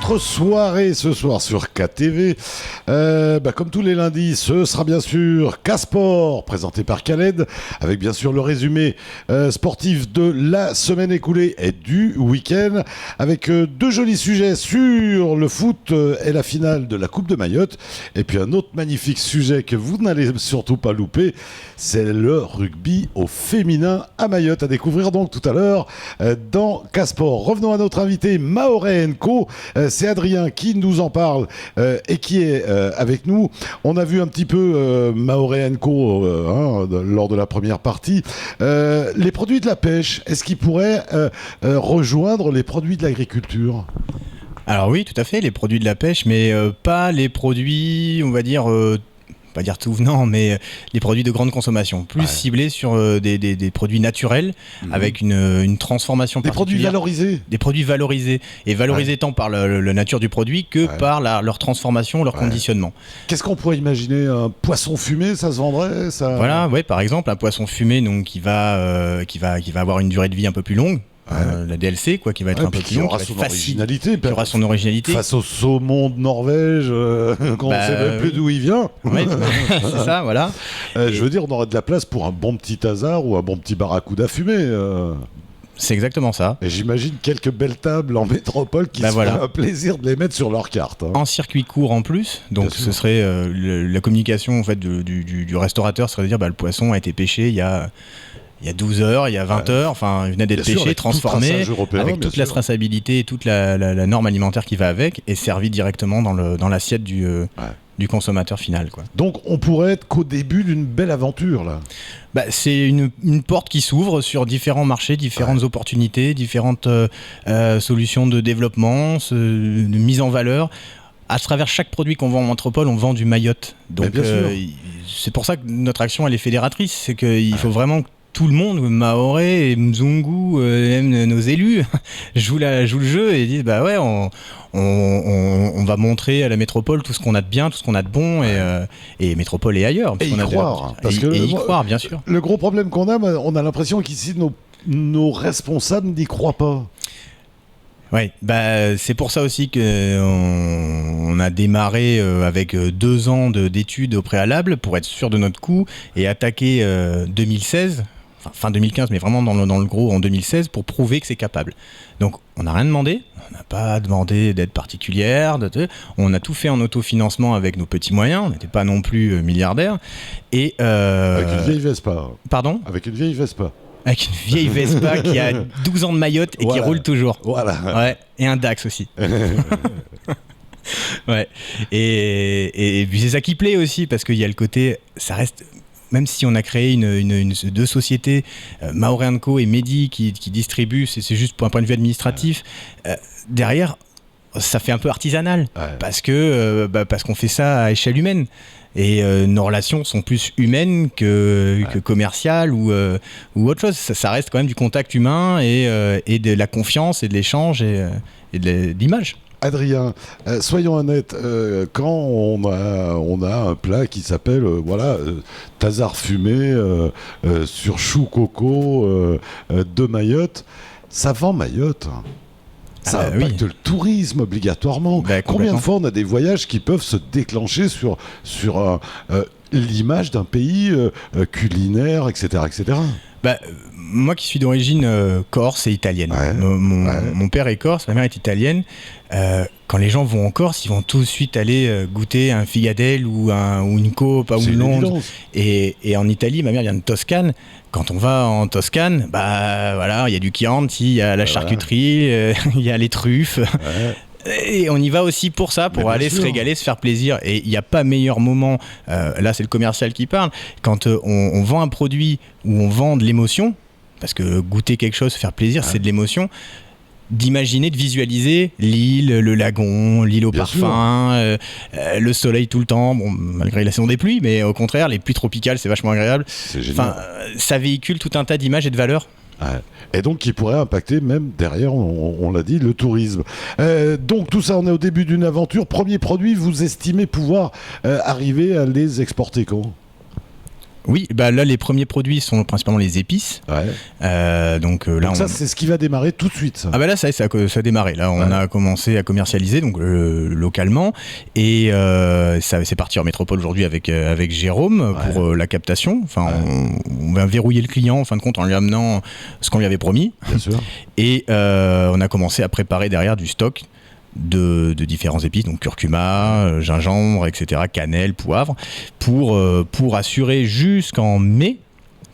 notre soirée ce soir sur KTV. Comme tous les lundis, ce sera bien sûr K-Sport, présenté par Khaled, avec bien sûr le résumé sportif de la semaine écoulée et du week-end, avec deux jolis sujets sur le foot et la finale de la Coupe de Mayotte, et puis un autre magnifique sujet que vous n'allez surtout pas louper, c'est le rugby au féminin à Mayotte, à découvrir donc tout à l'heure dans K-Sport. Revenons à notre invité Mahorais & Co. C'est Adrien qui nous en parle et qui est avec nous. On a vu un petit peu Mahorais & Co. Lors de la première partie. Les produits de la pêche, est-ce qu'ils pourraient rejoindre les produits de l'agriculture ? Alors oui, tout à fait, les produits de la pêche, mais pas les produits, on va dire... pas dire tout venant, mais les produits de grande consommation, plus ciblés sur des produits naturels, avec une transformation particulière. Des produits valorisés, et valorisés tant par la nature du produit que par leur transformation, leur conditionnement. Qu'est-ce qu'on pourrait imaginer ? Un poisson fumé, ça se vendrait ça... Voilà, par exemple, un poisson fumé donc, qui va avoir une durée de vie un peu plus longue. La DLC qui va être un peu plus long, qui aura son originalité face au saumon de Norvège qu'on ne sait même plus d'où il vient. C'est ça, voilà. Je veux dire, on aurait de la place pour un bon petit hasard ou un bon petit barracuda fumé. C'est exactement ça. Et j'imagine quelques belles tables en métropole qui seraient un plaisir de les mettre sur leur carte. En circuit court en plus, donc ce serait la communication en fait du restaurateur serait de dire le poisson a été pêché il y a 12 heures, il y a 20 heures, enfin, il venait d'être pêché, transformé, avec toute la traçabilité et toute la norme alimentaire qui va avec, et servi directement dans l'assiette du consommateur final, quoi. Donc, on pourrait être qu'au début d'une belle aventure, là. C'est une porte qui s'ouvre sur différents marchés, différentes opportunités, différentes solutions de développement, de mise en valeur. À travers chaque produit qu'on vend en métropole, on vend du Mayotte. Donc, c'est pour ça que notre action, elle est fédératrice. C'est qu'il faut vraiment que tout le monde, Mahorais et Mzungu, même nos élus, jouent le jeu et disent on va montrer à la métropole tout ce qu'on a de bien, tout ce qu'on a de bon, et métropole et ailleurs. Et y croire. Y croire, bien sûr. Le gros problème qu'on a, on a l'impression qu'ici, nos responsables n'y croient pas. Oui, c'est pour ça aussi qu'on a démarré avec 2 ans d'études au préalable pour être sûr de notre coup et attaquer 2016, fin 2015, mais vraiment dans le gros en 2016 pour prouver que c'est capable. Donc on n'a rien demandé, on n'a pas demandé d'aide particulière, on a tout fait en autofinancement avec nos petits moyens, on n'était pas non plus milliardaires. Et, avec une vieille Vespa. Pardon ? Avec une vieille Vespa. Avec une vieille Vespa qui a 12 ans de Mayotte et qui roule toujours. Voilà. Ouais, et un Dax aussi. Ouais. Et puis c'est ça qui plaît aussi, parce qu'il y a le côté, ça reste, même si on a créé deux sociétés, Mahorais & Co et Mehdi qui distribuent, c'est juste pour un point de vue administratif, derrière, ça fait un peu artisanal, parce qu'on fait ça à échelle humaine. Et nos relations sont plus humaines que commerciales ou autre chose. Ça reste quand même du contact humain et de la confiance et de l'échange et de l'image. Adrien, soyons honnêtes, quand on a un plat qui s'appelle Tazar fumé sur chou coco de Mayotte, ça vend Mayotte. Ça impacte le tourisme obligatoirement. Combien de fois on a des voyages qui peuvent se déclencher sur l'image d'un pays culinaire, etc. etc. Moi qui suis d'origine corse et italienne, mon père est corse, ma mère est italienne. Quand les gens vont en Corse, ils vont tout de suite aller goûter un figadelle ou une coppa ou une longe. Et en Italie, ma mère vient de Toscane. Quand on va en Toscane, il y a du Chianti, il y a la charcuterie, il y a les truffes. Et on y va aussi pour ça, pour aller se régaler, se faire plaisir. Et il n'y a pas meilleur moment, là c'est le commercial qui parle, quand on vend un produit où on vend de l'émotion, parce que goûter quelque chose, se faire plaisir, c'est de l'émotion, d'imaginer, de visualiser l'île, le lagon, l'île au parfum, le soleil tout le temps, malgré la saison des pluies, mais au contraire, les pluies tropicales, c'est vachement agréable. C'est génial. Ça véhicule tout un tas d'images et de valeurs. Et donc qui pourrait impacter même derrière, on l'a dit, le tourisme. Donc tout ça, on est au début d'une aventure. Premier produit, vous estimez pouvoir arriver à les exporter quand ? Oui, bah là les premiers produits sont principalement les épices. Donc ça c'est ce qui va démarrer tout de suite. Ça. Ah bah là ça a démarré. Là on a commencé à commercialiser donc localement et ça c'est parti en métropole aujourd'hui avec Jérôme pour la captation. Enfin on va verrouiller le client en fin de compte en lui amenant ce qu'on lui avait promis. Bien sûr. Et on a commencé à préparer derrière du stock de différents épices, donc curcuma, gingembre, etc., cannelle, poivre, pour assurer jusqu'en mai,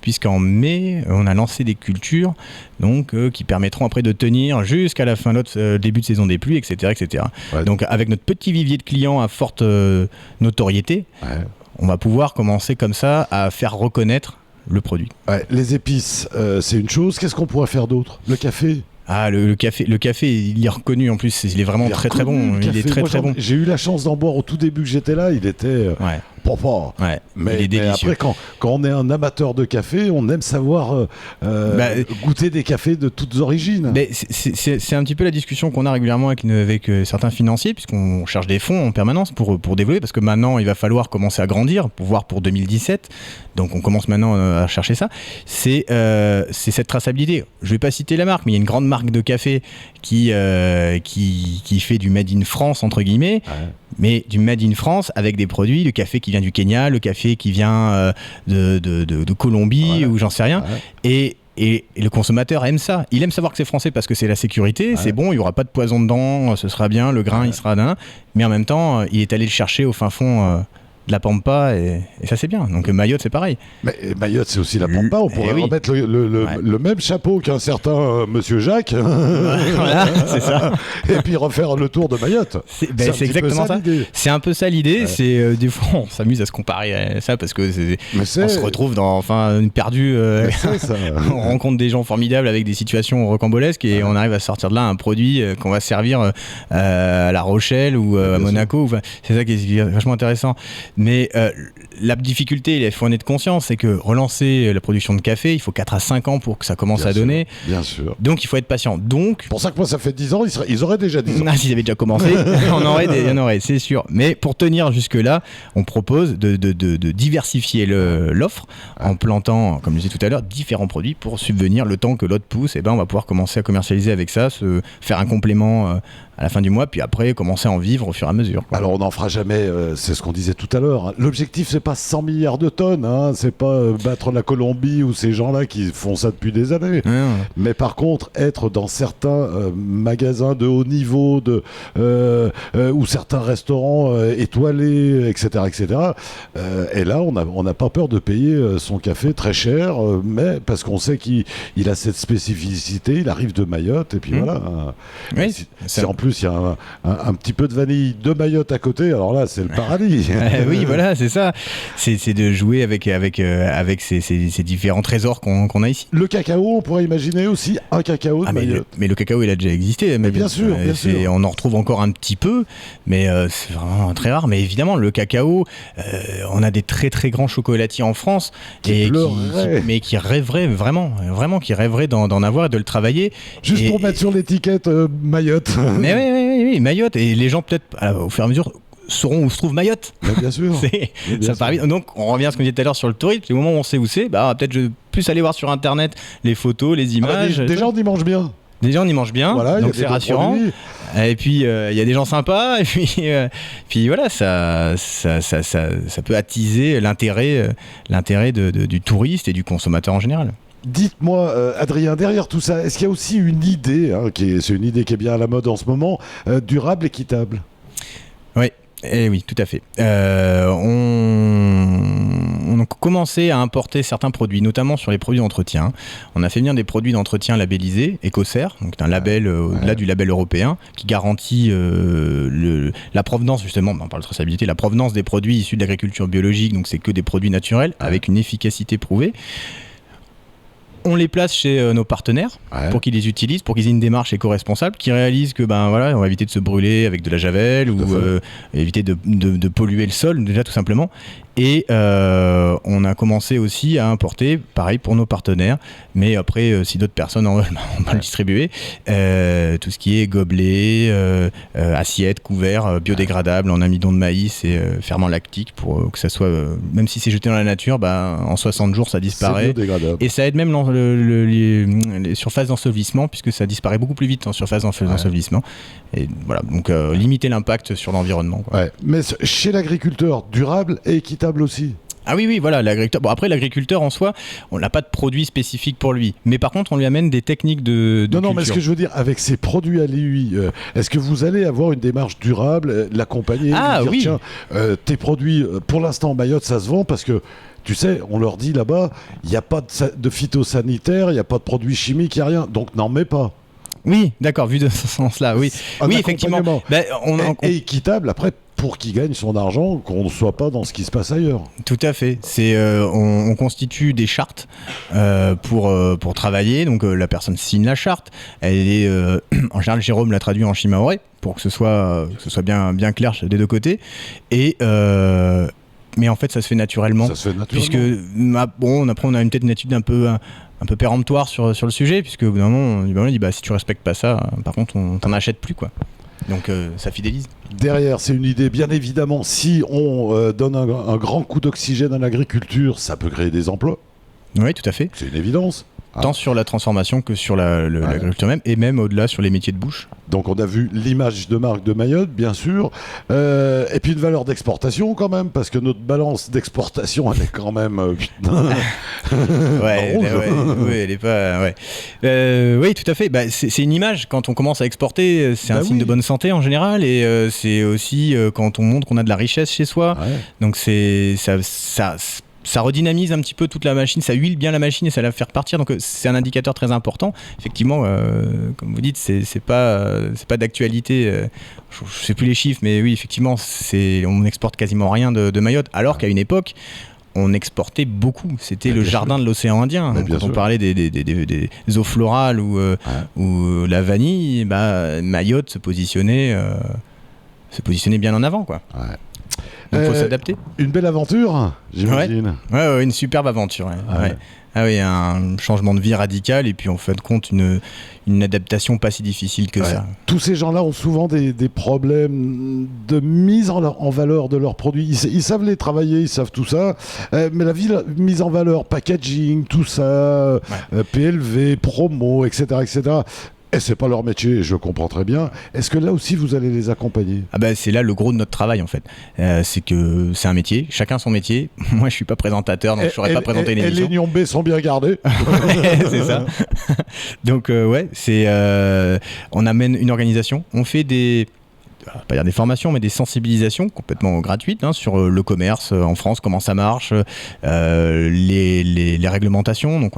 puisqu'en mai, on a lancé des cultures donc, qui permettront après de tenir jusqu'à la fin de notre début de saison des pluies, etc. etc. Donc avec notre petit vivier de clients à forte notoriété, on va pouvoir commencer comme ça à faire reconnaître le produit. Les épices, c'est une chose. Qu'est-ce qu'on pourrait faire d'autre ? Le café ? Ah, le café, il est reconnu en plus, il est vraiment très très bon. Il est très très bon. J'ai eu la chance d'en boire au tout début que j'étais là, il était pas fort. Mais après, quand on est un amateur de café, on aime savoir goûter des cafés de toutes origines. Mais c'est un petit peu la discussion qu'on a régulièrement avec certains financiers, puisqu'on cherche des fonds en permanence pour développer, parce que maintenant il va falloir commencer à grandir, pour voir pour 2017. Donc on commence maintenant à chercher ça. C'est cette traçabilité. Je vais pas citer la marque, mais il y a une grande marque de café qui fait du made in France entre guillemets, mais du made in France avec des produits, le café qui vient du Kenya, le café qui vient de Colombie ou j'en sais rien. Et le consommateur aime ça. Il aime savoir que c'est français parce que c'est la sécurité, c'est bon, il n'y aura pas de poison dedans, ce sera bien, le grain il sera d'un. Mais en même temps, il est allé le chercher au fin fond de la Pampa et ça c'est bien. Donc Mayotte c'est pareil. Mais Mayotte c'est aussi la Pampa, on pourrait remettre le même chapeau qu'un certain Monsieur Jacques. Voilà, c'est ça. Et puis refaire le tour de Mayotte. C'est exactement ça. C'est un peu ça l'idée. C'est des fois on s'amuse à se comparer à ça parce que on se retrouve dans perdu. On rencontre des gens formidables avec des situations rocambolesques et on arrive à sortir de là un produit qu'on va servir à La Rochelle ou à Monaco. C'est ça qui est vachement intéressant. Mais la difficulté, il faut en être conscient, c'est que relancer la production de café, il faut 4 à 5 ans pour que ça commence à donner. Bien sûr. Donc il faut être patient. Donc, pour ça que moi ça fait 10 ans, ils auraient déjà 10 ans. S'ils avaient déjà commencé, on aurait, c'est sûr. Mais pour tenir jusque-là, on propose de diversifier l'offre en plantant, comme je disais tout à l'heure, différents produits pour subvenir le temps que l'autre pousse. Et on va pouvoir commencer à commercialiser avec ça, faire un complément à la fin du mois, puis après commencer à en vivre au fur et à mesure. Alors on n'en fera jamais, c'est ce qu'on disait tout à l'heure. L'objectif c'est pas 100 milliards de tonnes, c'est pas battre la Colombie ou ces gens-là qui font ça depuis des années. Mais par contre, être dans certains magasins de haut niveau, ou certains restaurants étoilés, etc., etc. Et là, on n'a pas peur de payer son café très cher, mais parce qu'on sait qu'il a cette spécificité, il arrive de Mayotte, et puis voilà. En plus, il y a un petit peu de vanille de Mayotte à côté, alors là, c'est le paradis. Oui, voilà, c'est ça. C'est de jouer avec ces différents trésors qu'on a ici. Le cacao, on pourrait imaginer aussi un cacao de Mayotte. Mais le cacao, il a déjà existé. Mais bien sûr, bien sûr. On en retrouve encore un petit peu, mais c'est vraiment très rare. Mais évidemment, le cacao, on a des très très grands chocolatiers en France qui rêveraient vraiment qui rêveraient d'en avoir et de le travailler. Juste pour mettre sur l'étiquette Mayotte. Mais oui, Mayotte. Et les gens, peut-être, au fur et à mesure, sauront où se trouve Mayotte. Mais bien sûr. Ça paraît vite. Donc, on revient à ce qu'on disait tout à l'heure sur le tourisme. Au moment où on sait où c'est, peut-être je vais plus aller voir sur Internet les photos, les images. Déjà, on y mange bien. Déjà, on y mange bien, voilà, donc c'est rassurant. Et puis, il y a des gens sympas. Et puis voilà, ça peut attiser l'intérêt du touriste et du consommateur en général. Dites-moi, Adrien, derrière tout ça, est-ce qu'il y a aussi une idée, c'est une idée qui est bien à la mode en ce moment, durable, équitable ? Oui, tout à fait. On a commencé à importer certains produits, notamment sur les produits d'entretien. On a fait venir des produits d'entretien labellisés, Ecocer, donc un label au-delà du label européen, qui garantit la provenance, justement, on parle de traçabilité, la provenance des produits issus de l'agriculture biologique, donc c'est que des produits naturels, avec une efficacité prouvée. On les place chez nos partenaires pour qu'ils les utilisent, pour qu'ils aient une démarche éco-responsable, qu'ils réalisent que on va éviter de se brûler avec de la javel ou éviter de polluer le sol déjà tout simplement. Et on a commencé aussi à importer, pareil pour nos partenaires, mais après si d'autres personnes en veulent, on va le distribuer. Tout ce qui est gobelets, assiettes, couverts, biodégradables en amidon de maïs et ferment lactique pour que ça soit, même si c'est jeté dans la nature, en 60 jours ça disparaît. Et ça aide même les surfaces d'ensevelissement puisque ça disparaît beaucoup plus vite en surface d'ensevelissement. Et voilà, donc limiter l'impact sur l'environnement, quoi. Ouais. Mais chez l'agriculteur, durable et équitable aussi. Ah oui, voilà, l'agriculteur. Bon, après, l'agriculteur en soi, on n'a pas de produit spécifique pour lui. Mais par contre, on lui amène des techniques de culture. Non, mais ce que je veux dire, avec ces produits à lui, est-ce que vous allez avoir une démarche durable, l'accompagner, lui dire, tiens, tes produits, pour l'instant, Mayotte, ça se vend parce que tu sais, on leur dit là-bas, il n'y a pas de phytosanitaire, il n'y a pas de produits chimiques, il n'y a rien. Donc, n'en mets pas. Oui, d'accord, vu de ce sens-là, oui. Oui, effectivement. Et équitable, après, pour qu'il gagne son argent, qu'on ne soit pas dans ce qui se passe ailleurs. Tout à fait. On constitue des chartes pour travailler. Donc, la personne signe la charte. Elle est, en général, Jérôme l'a traduit en shimaoré pour que ce soit bien clair des deux côtés. Mais en fait, ça se fait naturellement. Puisque, après, on a peut-être une étude un peu péremptoire sur le sujet, puisque au bout d'un moment, on dit si tu respectes pas ça, par contre, on t'en achète plus, quoi. Donc ça fidélise. Derrière, c'est une idée, bien évidemment, si on donne un grand coup d'oxygène à l'agriculture, ça peut créer des emplois. Oui, tout à fait. C'est une évidence. Tant sur la transformation que sur l'agriculture même, et même au-delà sur les métiers de bouche. Donc on a vu l'image de marque de Mayotte, bien sûr, et puis une valeur d'exportation quand même, parce que notre balance d'exportation, elle est quand même... elle est pas... oui, tout à fait. C'est une image. Quand on commence à exporter, c'est un signe de bonne santé en général, et c'est aussi quand on montre qu'on a de la richesse chez soi. Ouais. Donc ça redynamise un petit peu toute la machine, ça huile bien la machine et ça la fait repartir. Donc c'est un indicateur très important. Effectivement, comme vous dites, c'est pas d'actualité. Je sais plus les chiffres, mais oui, effectivement, on exporte quasiment rien de Mayotte, alors qu'à une époque, on exportait beaucoup. C'était le jardin de l'océan Indien. Quand on parlait des eaux florales ou la vanille, Mayotte se positionnait bien en avant, quoi. Ouais. Il faut s'adapter. Une belle aventure, j'imagine. Ouais, une superbe aventure. Ouais. Ah oui, un changement de vie radical et puis en fin de compte une adaptation pas si difficile que ça. Tous ces gens-là ont souvent des problèmes de mise en valeur de leurs produits. Ils savent les travailler, ils savent tout ça, mais la mise en valeur, packaging, tout ça, PLV, promo, etc., etc. Et c'est pas leur métier, je comprends très bien. Est-ce que là aussi vous allez les accompagner ? C'est là le gros de notre travail en fait. C'est que c'est un métier, chacun son métier. Moi je suis pas présentateur, donc je saurais pas présenter une émission. Et les nions B sont bien gardés. C'est ça. Donc on amène une organisation, on fait pas dire des formations, mais des sensibilisations complètement gratuites sur le commerce en France, comment ça marche, les réglementations. Donc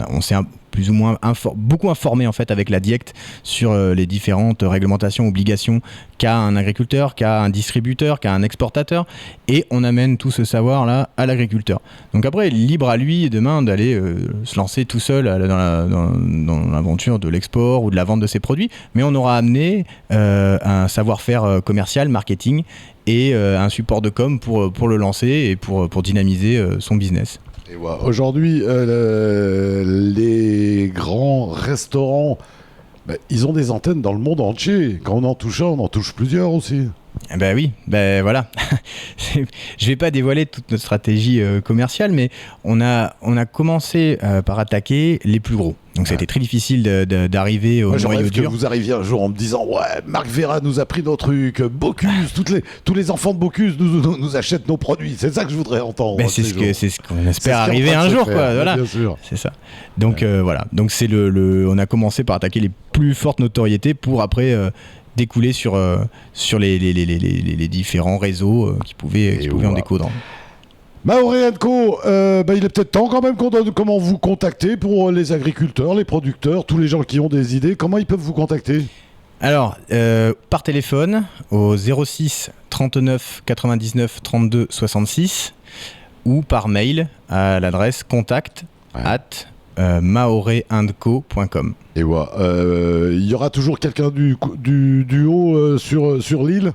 on s'est plus ou moins beaucoup informé en fait avec la DIECT sur les différentes réglementations, obligations qu'a un agriculteur, qu'a un distributeur, qu'a un exportateur, et on amène tout ce savoir là à l'agriculteur. Donc après, libre à lui demain d'aller se lancer tout seul dans l'aventure de l'export ou de la vente de ses produits, mais on aura amené un savoir-faire commercial, marketing et un support de com pour le lancer et pour dynamiser son business. Aujourd'hui, les grands restaurants, ils ont des antennes dans le monde entier. Quand on en touche un, on en touche plusieurs aussi. Oui, voilà. Je vais pas dévoiler toute notre stratégie commerciale, mais on a commencé par attaquer les plus gros. Donc ça a été très difficile d'arriver au noyau dur. Que vous arriviez un jour en me disant Marc Vera nous a pris nos trucs, Bocuse, tous les enfants de Bocuse nous achètent nos produits. C'est ça que je voudrais entendre. C'est ce qu'on espère arriver un jour, quoi. Voilà. Bien sûr. C'est ça. Donc voilà. Donc on a commencé par attaquer les plus fortes notoriétés pour après découler sur les différents réseaux qui pouvaient en découdre. Maoré & Co, il est peut-être temps quand même comment vous contacter pour les agriculteurs, les producteurs, tous les gens qui ont des idées. Comment ils peuvent vous contacter ? Alors, par téléphone au 06 39 99 32 66 ou par mail à l'adresse contact@ maoreandco.com. Et voilà. Il y aura toujours quelqu'un du haut sur l'île.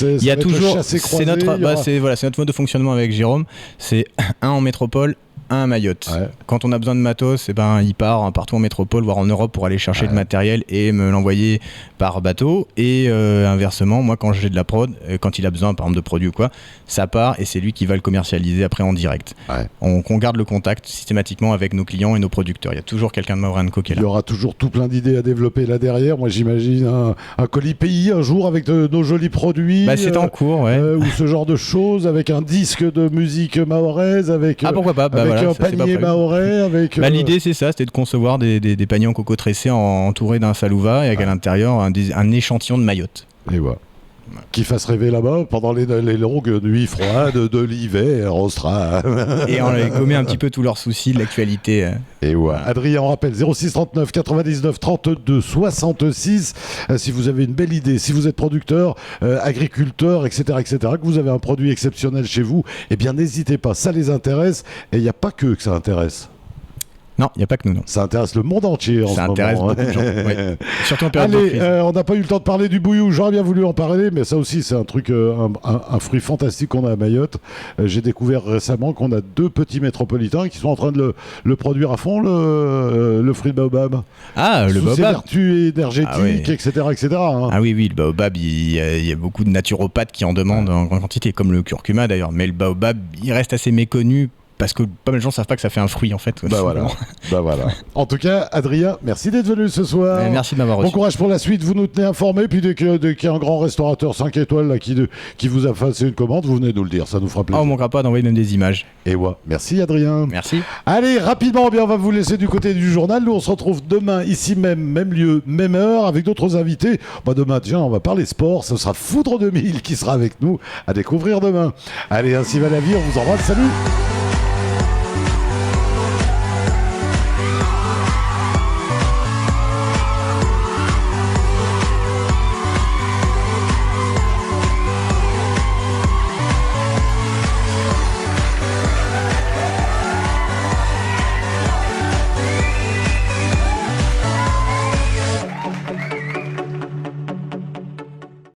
Il y a toujours, c'est notre mode de fonctionnement avec Jérôme, c'est un en métropole, un à Mayotte. Ouais. Quand on a besoin de matos, il part partout en métropole, voire en Europe pour aller chercher le matériel et me l'envoyer par bateau. Et inversement, moi quand j'ai de la prod, quand il a besoin par exemple de produits ou quoi, ça part et c'est lui qui va le commercialiser après en direct. Ouais. On garde le contact systématiquement avec nos clients et nos producteurs. Il y a toujours quelqu'un de Maore & Co qui est là. Il y aura toujours tout plein d'idées à développer là derrière. Moi j'imagine un colis pays un jour avec nos jolis produits. C'est en cours, ouais. Ou ce genre de choses, avec un disque de musique mahoraise, avec pourquoi pas, un panier mahorais avec... l'idée c'est ça, c'était de concevoir des paniers en coco tressé entourés d'un salouva et avec à l'intérieur un échantillon de Mayotte. Et voilà. Qui fasse rêver là-bas pendant les longues nuits froides de l'hiver austral. Et on avait gommé un petit peu tous leurs soucis de l'actualité. Et ouais. Adrien, on rappelle 06 39 99 32 66. Si vous avez une belle idée, si vous êtes producteur, agriculteur, etc., que vous avez un produit exceptionnel chez vous, eh bien n'hésitez pas, ça les intéresse. Et il n'y a pas que ça intéresse. Non, il n'y a pas que nous, non. Ça intéresse le monde entier en ce moment. Ça intéresse beaucoup de gens, oui. Surtout en période de crise. On n'a pas eu le temps de parler du bouillou, j'aurais bien voulu en parler, mais ça aussi c'est un truc, un fruit fantastique qu'on a à Mayotte. J'ai découvert récemment qu'on a 2 petits métropolitains qui sont en train de le produire à fond, le fruit de baobab. Ah, le baobab. Sous ses vertus énergétiques, etc. Hein. Ah oui, le baobab, il y a beaucoup de naturopathes qui en demandent en grande quantité, comme le curcuma d'ailleurs, mais le baobab, il reste assez méconnu. Parce que pas mal de gens savent pas que ça fait un fruit en fait. Voilà. En tout cas, Adrien, merci d'être venu ce soir. Merci de m'avoir reçu. Bon courage pour la suite, vous nous tenez informés. Puis dès qu'il y a un grand restaurateur 5 étoiles là, qui vous a fait une commande, vous venez nous le dire, ça nous fera plaisir. On manquera pas d'envoyer même des images. Et ouais, merci Adrien. Merci. Allez, rapidement, on va vous laisser du côté du journal. Nous, on se retrouve demain, ici même lieu, même heure, avec d'autres invités. Demain, déjà, on va parler sport. Ce sera Foudre 2000 qui sera avec nous à découvrir demain. Allez, ainsi va la vie, on vous embrasse. Salut.